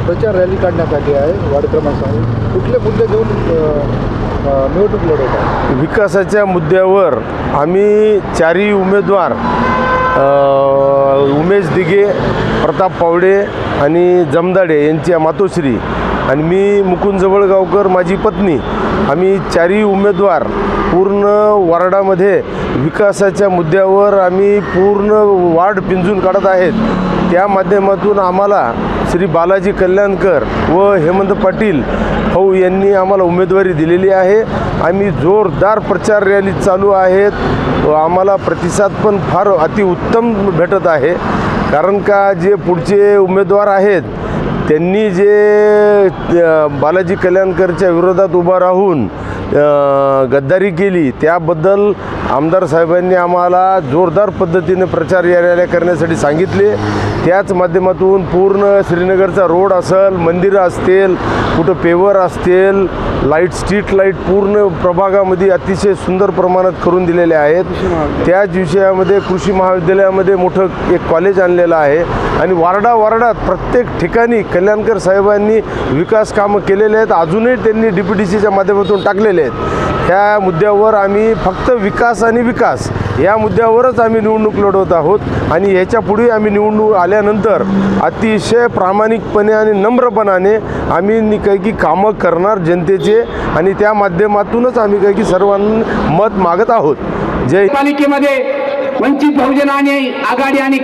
प्रचार रॅली काढण्यात आली आहे वार्ड क्रमांक 6. कुठले मुद्दे घेऊन निवडणूक लढवत आहे? विकासाच्या मुद्द्यावर आम्ही चारही उमेदवार उमेश दिघे, प्रताप पावडे आणि जमदाडे यांच्या मातोश्री आणि मी मुकुंद जवळगावकर माझी पत्नी, आम्ही चारही उमेदवार पूर्ण वार्डामध्ये विकासाच्या मुद्द्यावर आम्ही पूर्ण वार्ड पिंजून काढत आहेत. त्या माध्यमातून आम्हाला श्री बालाजी कल्याणकर व हेमंत पाटील भाऊ यांनी आम्हाला उमेदवारी दिलेली आहे. आम्ही जोरदार प्रचार रॅली चालू आहेत व आम्हाला प्रतिसाद पण फार अतिउत्तम भेटत आहे. कारण का जे पुढचे उमेदवार आहेत त्यांनी जे बालाजी कल्याणकरच्या विरोधात उभा राहून गद्दारी केली त्याबद्दल आमदार साहेबांनी आम्हाला जोरदार पद्धतीने प्रचार रॅल्या करण्यासाठी सांगितले. त्याच माध्यमातून पूर्ण श्रीनगरचा रोड असेल, मंदिरं असतील, कुठं पेवर असतील, लाईट, स्ट्रीट लाईट पूर्ण प्रभागामध्ये अतिशय सुंदर प्रमाणात करून दिलेले आहेत. त्याच विषयामध्ये कृषी महाविद्यालयामध्ये मोठं एक कॉलेज आणलेलं आहे आणि वार्डात प्रत्येक ठिकाणी कल्याणकर साहेबांनी विकास कामं केलेले आहेत. अजूनही त्यांनी DPDCच्या माध्यमातून टाकलेले आहेत. ह्या मुद्द्यावर आम्ही फक्त विकास आणि विकास या मुद्द्यावरच आम्ही निवडणूक लढवत आहोत आणि ह्याच्या पुढे आम्ही निवडणूक आल्यानंतर अतिशय प्रामाणिकपणे आणि नम्रपणाने आम्ही काही कामं करणार जनतेचे आणि त्या माध्यमातूनच आम्ही काही सर्वांना मत मागत आहोत. जय. पालिकेमध्ये वंचित बहुजन आणि आघाडी आणि